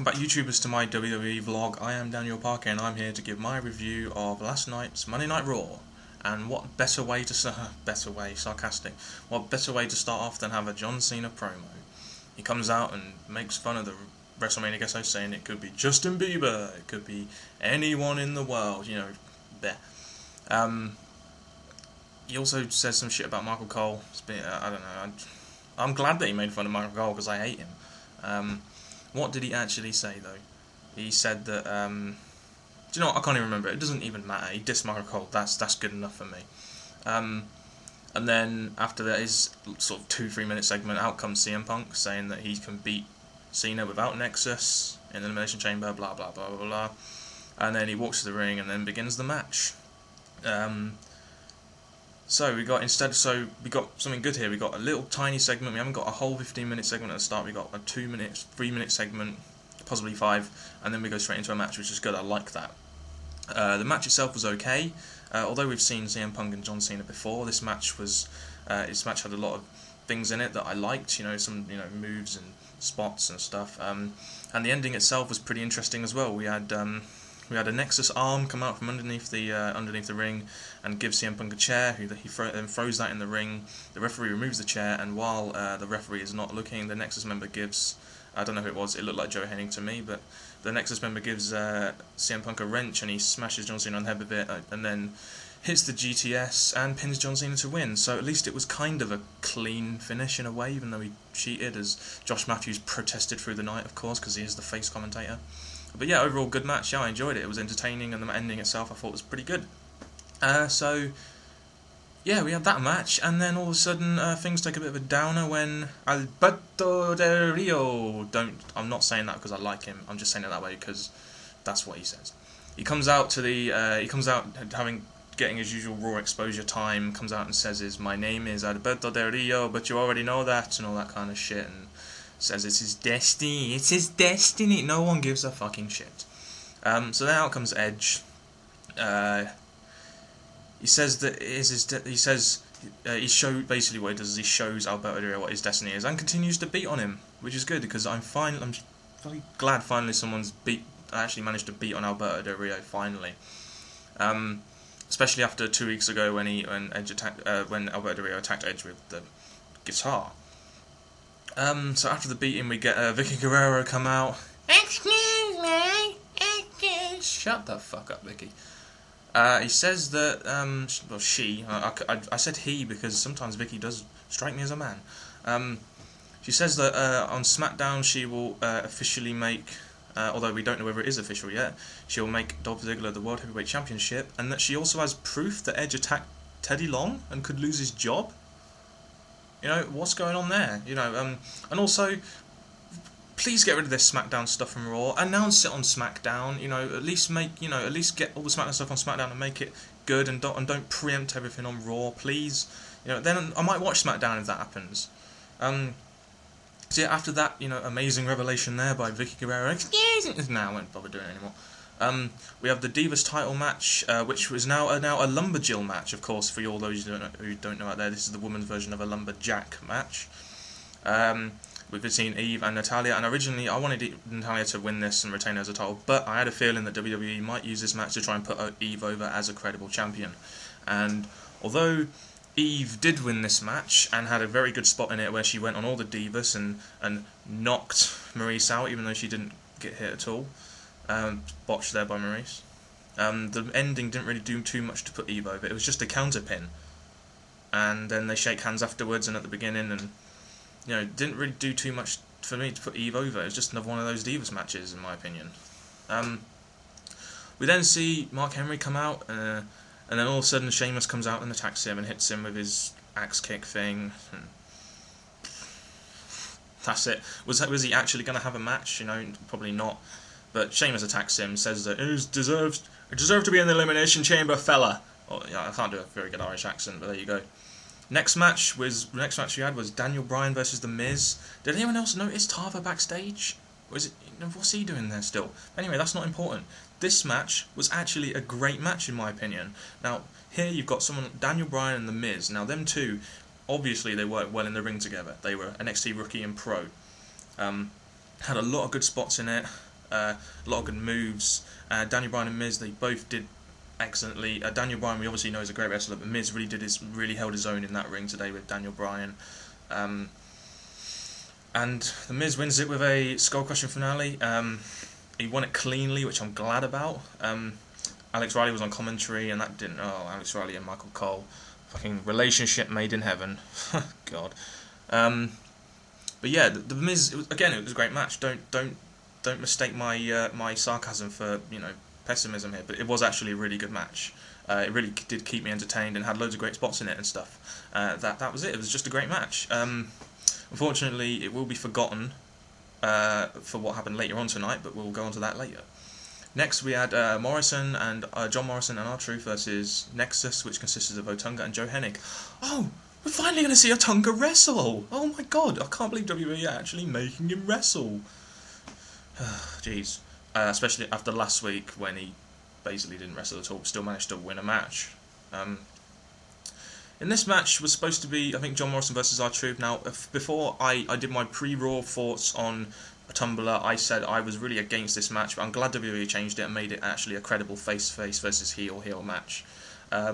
welcome back YouTubers to my WWE vlog. I am Daniel Parker and I'm here to give my review of last night's Monday Night Raw. And what better way to what better way to start off than have a John Cena promo. He comes out and makes fun of the Wrestlemania guest host, saying it could be Justin Bieber, it could be anyone in the world, you know, there. He also says some shit about Michael Cole. I don't know, I'm glad that he made fun of Michael Cole because I hate him. What did he actually say though? He said that, do you know what, I can't even remember, it doesn't even matter, he dissed Michael Cole, that's good enough for me. And then after that, his sort of 2-3 minute segment, out comes CM Punk saying that he can beat Cena without Nexus in the Elimination Chamber, blah blah blah blah blah. And then he walks to the ring and then begins the match. So we got something good here. We got a little tiny segment. We haven't got a whole 15-minute segment at the start. We got a 3-minute segment, possibly 5, and then we go straight into a match, which is good. I like that. The match itself was okay. Although we've seen CM Punk and John Cena before, this match had a lot of things in it that I liked. You know, some moves and spots and stuff. And the ending itself was pretty interesting as well. We had a Nexus arm come out from underneath the ring and give CM Punk a chair. He then throws that in the ring. The referee removes the chair, and while the referee is not looking, the Nexus member gives, I don't know who it was, it looked like Joe Hennig to me, but the Nexus member gives CM Punk a wrench and he smashes John Cena on the head with it, and then hits the GTS and pins John Cena to win. So at least it was kind of a clean finish in a way, even though he cheated, as Josh Matthews protested through the night, of course, because he is the face commentator. But yeah, overall good match. Yeah, I enjoyed it. It was entertaining, and the ending itself I thought was pretty good. So yeah, we had that match, and then all of a sudden things take a bit of a downer when Alberto Del Rio I'm not saying that because I like him. I'm just saying it that way because that's what he says. He comes out getting his usual Raw exposure time. Comes out and says my name is Alberto Del Rio, but you already know that, and all that kind of shit, and says it's his destiny. It's his destiny. No one gives a fucking shit. So then out comes Edge. He says that basically what he does is he shows Alberto Del Rio what his destiny is and continues to beat on him, which is good because I'm very glad finally someone's actually managed to beat on Alberto Del Rio finally. Especially after 2 weeks ago when Alberto Del Rio attacked Edge with the guitar. So after the beating, we get Vicky Guerrero come out. Excuse me. Shut the fuck up, Vicky. He says that, I said he because sometimes Vicky does strike me as a man. She says that on SmackDown she will officially make, although we don't know whether it is official yet, she'll make Dolph Ziggler the World Heavyweight Championship, and that she also has proof that Edge attacked Teddy Long and could lose his job. You know, what's going on there? You know, and also, please get rid of this SmackDown stuff from Raw. Announce it on SmackDown. You know, at least get all the SmackDown stuff on SmackDown and make it good, and don't preempt everything on Raw, please. You know, then I might watch SmackDown if that happens. So yeah, after that, you know, amazing revelation there by Vicky Guerrero. Excuse me. Nah, I won't bother doing it anymore. We have the Divas title match, which was now a Lumberjill match, of course, for all those who don't know out there. This is the women's version of a Lumberjack match. We've seen Eve and Natalya, and originally I wanted Natalya to win this and retain her as a title, but I had a feeling that WWE might use this match to try and put Eve over as a credible champion. And although Eve did win this match and had a very good spot in it where she went on all the Divas and knocked Maurice out, even though she didn't get hit at all, botched there by Maurice. The ending didn't really do too much to put Eve over. It was just a counter pin, and then they shake hands afterwards and at the beginning, and you know, didn't really do too much for me to put Eve over. It was just another one of those Divas matches, in my opinion. We then see Mark Henry come out, and then all of a sudden Sheamus comes out and attacks him and hits him with his axe kick thing. And that's it. Was he actually going to have a match? You know, probably not. But Sheamus attacks him, says that it deserved to be in the Elimination Chamber, fella. Oh, yeah, I can't do a very good Irish accent, but there you go. Next match we had was Daniel Bryan versus The Miz. Did anyone else notice Tava backstage? Or is it, what's he doing there still? Anyway, that's not important. This match was actually a great match in my opinion. Now, here you've got Daniel Bryan and The Miz. Now, them two, obviously they worked well in the ring together. They were NXT Rookie and Pro. Had a lot of good spots in it. a lot of good moves. Daniel Bryan and Miz, they both did excellently. Daniel Bryan, we obviously know, is a great wrestler, but Miz really held his own in that ring today with Daniel Bryan. And the Miz wins it with a skull-crushing finale. He won it cleanly, which I'm glad about. Alex Riley was on commentary, and that didn't... Oh, Alex Riley and Michael Cole. Fucking relationship made in heaven. God. But yeah, the Miz... It was a great match. Don't mistake my my sarcasm for, pessimism here, but it was actually a really good match. It really did keep me entertained and had loads of great spots in it and stuff. That was it. It was just a great match. Unfortunately, it will be forgotten for what happened later on tonight, but we'll go on to that later. Next, we had Morrison and John Morrison and R-Truth versus Nexus, which consisted of Otunga and Joe Hennig. Oh, we're finally going to see Otunga wrestle! Oh my god, I can't believe WWE are actually making him wrestle. Jeez. Especially after last week when he basically didn't wrestle at all, but still managed to win a match. In this match was supposed to be, I think, John Morrison versus R-Truth. Now, before I did my pre-Raw thoughts on Tumblr, I said I was really against this match, but I'm glad WWE changed it and made it actually a credible face-to-face versus heel-heel match.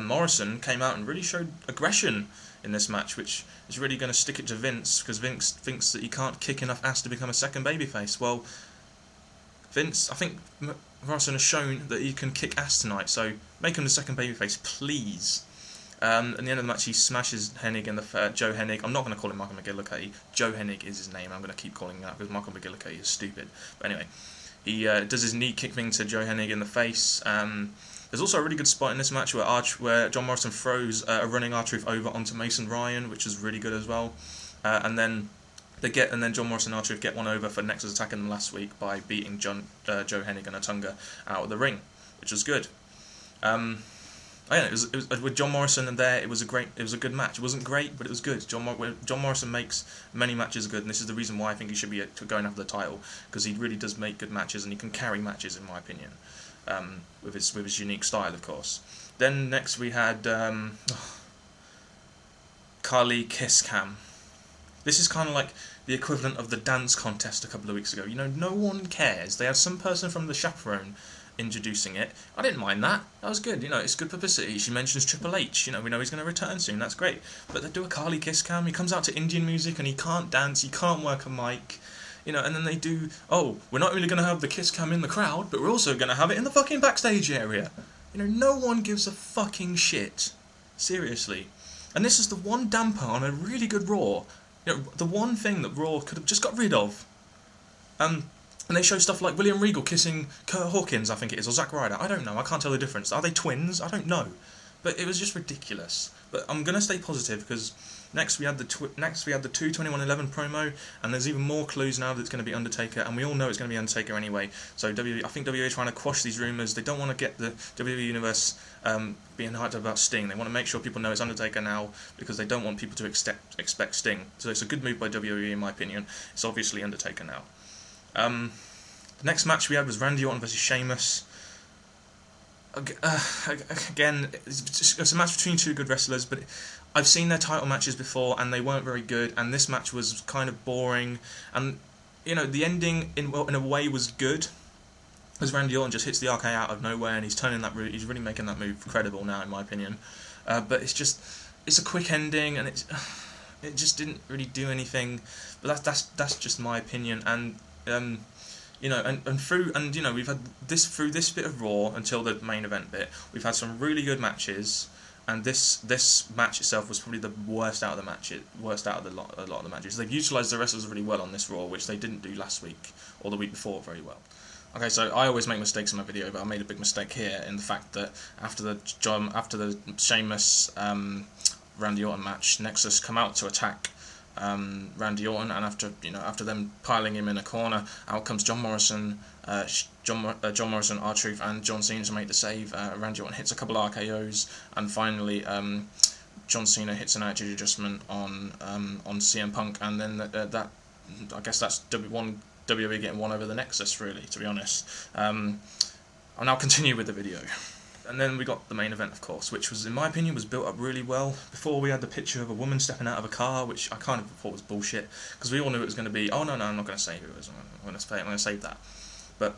Morrison came out and really showed aggression in this match, which is really going to stick it to Vince, because Vince thinks that he can't kick enough ass to become a second babyface. Well, Vince, I think Morrison has shown that he can kick ass tonight, so make him the second babyface, please. At the end of the match, he smashes Hennig in the Joe Hennig. I'm not going to call him Michael McGillicutty. Joe Hennig is his name. I'm going to keep calling him that because Michael McGillicutty is stupid. But anyway, he does his knee kick thing to Joe Hennig in the face. There's also a really good spot in this match where John Morrison throws a running R-Truth over onto Mason Ryan, which is really good as well. And then John Morrison and R-Truth get one over for Nexus attacking them last week by beating Joe Hennig and Otunga out of the ring, which was good. It was with John Morrison and there. It was a good match. It wasn't great, but it was good. John Morrison makes many matches good, and this is the reason why I think he should be going after the title, because he really does make good matches and he can carry matches, in my opinion, with his unique style, of course. Then next we had Kali Kiss Cam. This is kind of like the equivalent of the dance contest a couple of weeks ago. No one cares. They had some person from the chaperone introducing it. I didn't mind that. That was good. It's good publicity. She mentions Triple H. We know he's going to return soon. That's great. But they do a Kali Kiss Cam. He comes out to Indian music and he can't dance. He can't work a mic. And then they do, we're not only going to have the Kiss Cam in the crowd, but we're also going to have it in the fucking backstage area. No one gives a fucking shit. Seriously. And this is the one damper on a really good Raw. The one thing that Raw could have just got rid of. And they show stuff like William Regal kissing Kurt Hawkins, I think it is, or Zack Ryder. I don't know. I can't tell the difference. Are they twins? I don't know. But it was just ridiculous. But I'm gonna stay positive because next we had the 2/21/11 promo, and there's even more clues now that it's going to be Undertaker, and we all know it's going to be Undertaker anyway. So I think WWE are trying to quash these rumours. They don't want to get the WWE universe being hyped about Sting. They want to make sure people know it's Undertaker now because they don't want people to expect Sting. So it's a good move by WWE, in my opinion. It's obviously Undertaker now. The next match we had was Randy Orton versus Sheamus. Again, it's a match between two good wrestlers, but I've seen their title matches before and they weren't very good, and this match was kind of boring. And the ending in a way was good, as Randy Orton just hits the RK out of nowhere and he's really making that move credible now, in my opinion. But it's a quick ending and it just didn't really do anything. But that's just my opinion. And we've had through this bit of Raw until the main event bit, we've had some really good matches, and this match itself was probably the worst out of a lot of the matches. They've utilised the wrestlers really well on this Raw, which they didn't do last week or the week before very well. Okay, so I always make mistakes in my video, but I made a big mistake here in the fact that after the Sheamus Randy Orton match, Nexus come out to attack Randy Orton, and after them piling him in a corner, out comes John Morrison, Morrison, R-Truth, and John Cena to make the save. Randy Orton hits a couple of RKO's, and finally John Cena hits an attitude adjustment on CM Punk, and then that I guess that's WWE getting one over the Nexus, really, to be honest. I'll now continue with the video. And then we got the main event, of course, which was, in my opinion, was built up really well. Before we had the picture of a woman stepping out of a car, which I kind of thought was bullshit, because we all knew it was going to be, oh no, I'm not going to say who it was, I'm going to save that. But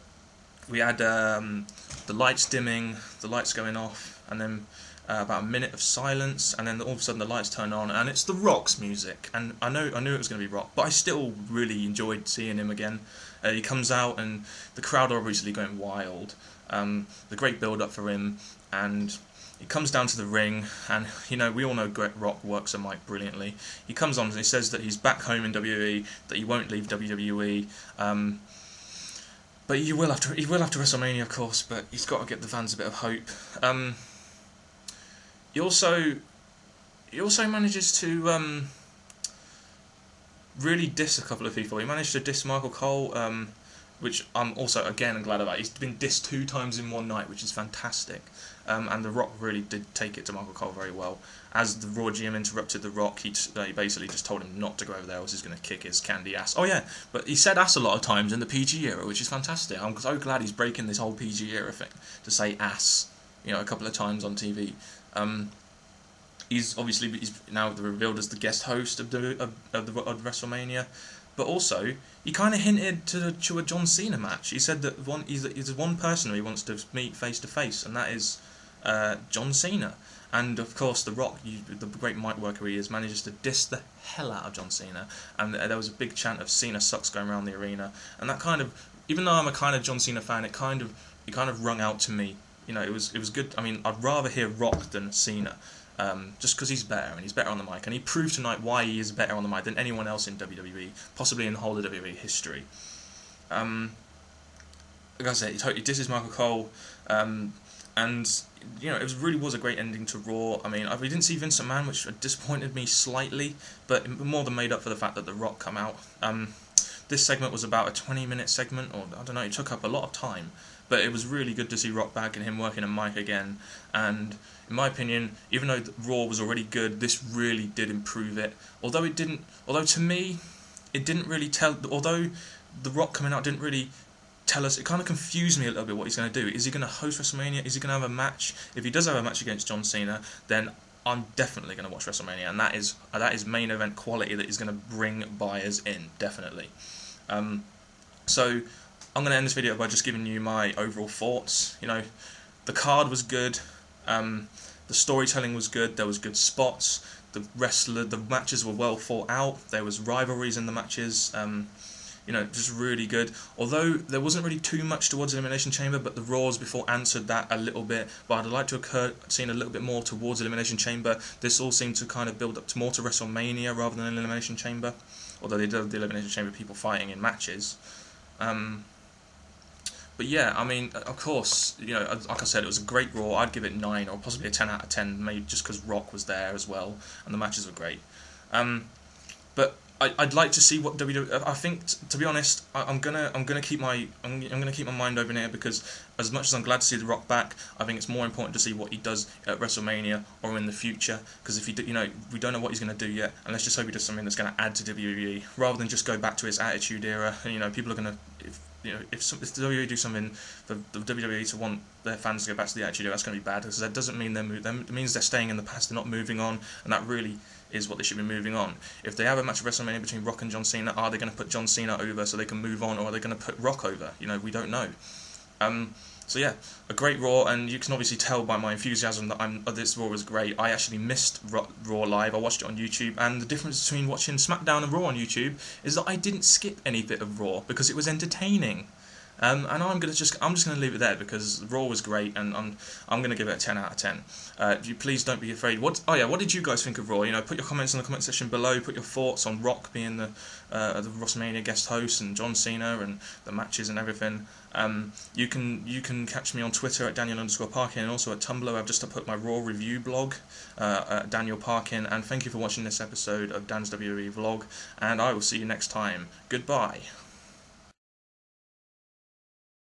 we had the lights dimming, the lights going off, and then about a minute of silence, and then all of a sudden the lights turn on, and it's The Rock's music. And I knew it was going to be Rock, but I still really enjoyed seeing him again. He comes out, and the crowd are obviously going wild. The great build-up for him, and he comes down to the ring, and we all know Rock works a mic brilliantly. He comes on and he says that he's back home in WWE, that he won't leave WWE. But he will after WrestleMania, of course. But he's got to give the fans a bit of hope. He also manages to really diss a couple of people. He managed to diss Michael Cole, which I'm also again glad about. He's been dissed 2 times in one night, which is fantastic. And The Rock really did take it to Michael Cole very well. As the Raw GM interrupted The Rock, he basically just told him not to go over there, else he's going to kick his candy ass. Oh yeah, but he said ass a lot of times in the PG era, which is fantastic. I'm so glad he's breaking this whole PG era thing to say ass, a couple of times on TV. He's now revealed as the guest host of WrestleMania, but also he kind of hinted to a John Cena match. He said that he's one person who he wants to meet face to face, and that is John Cena. And of course, The Rock, the great mic worker he is, manages to diss the hell out of John Cena, and there was a big chant of "Cena sucks" going around the arena, and that kind of, even though I'm a kind of John Cena fan, it kind of rung out to me. It was good. I mean, I'd rather hear Rock than Cena. Just because he's better, and he's better on the mic, and he proved tonight why he is better on the mic than anyone else in WWE, possibly in the whole of WWE history. Like I said, he totally disses Michael Cole, and it really was a great ending to Raw. I mean, we didn't see Vince McMahon, which disappointed me slightly, but more than made up for the fact that The Rock come out. This segment was about a 20-minute segment, or I don't know, it took up a lot of time. But it was really good to see Rock back and him working a mic again. And in my opinion, even though Raw was already good, this really did improve it. Although to me, it didn't really tell. Although The Rock coming out didn't really tell us, it kind of confused me a little bit what he's going to do. Is he going to host WrestleMania? Is he going to have a match? If he does have a match against John Cena, then I'm definitely going to watch WrestleMania, and that is main event quality that is going to bring buyers in, definitely. So I'm going to end this video by just giving you my overall thoughts. The card was good, the storytelling was good, there was good spots, the matches were well thought out, there was rivalries in the matches, just really good. Although there wasn't really too much towards Elimination Chamber, but the Raws before answered that a little bit. But I'd like to have seen a little bit more towards Elimination Chamber. This all seemed to kind of build up more to WrestleMania rather than Elimination Chamber. Although they did have the Elimination Chamber people fighting in matches. But yeah, I mean, of course, like I said, it was a great Raw. I'd give it 9 or possibly a 10 out of 10, maybe just because Rock was there as well, and the matches were great. But I'd like to see what WWE. I think, to be honest, I'm gonna keep my mind open here, because as much as I'm glad to see The Rock back, I think it's more important to see what he does at WrestleMania or in the future. Because if he, we don't know what he's gonna do yet, and let's just hope he does something that's gonna add to WWE rather than just go back to his Attitude Era. And, people are gonna. If the WWE do something for the WWE to want their fans to go back to the Attitude Era, that's going to be bad, because that doesn't mean it means they're staying in the past, they're not moving on, and that really is what they should be moving on. If they have a match of WrestleMania between Rock and John Cena, are they going to put John Cena over so they can move on, or are they going to put Rock over? We don't know. So yeah, a great Raw, and you can obviously tell by my enthusiasm that this Raw was great. I actually missed Raw live. I watched it on YouTube, and the difference between watching SmackDown and Raw on YouTube is that I didn't skip any bit of Raw because it was entertaining. And I'm just gonna leave it there, because Raw was great, and I'm gonna give it a 10 out of 10. Please don't be afraid. What did you guys think of Raw? Put your comments in the comment section below. Put your thoughts on Rock being the WrestleMania guest host, and John Cena and the matches and everything. You can catch me on Twitter at Daniel_Parkin, and also at Tumblr. I've just put my Raw review blog at Daniel Parkin. And thank you for watching this episode of Dan's WWE vlog, and I will see you next time. Goodbye.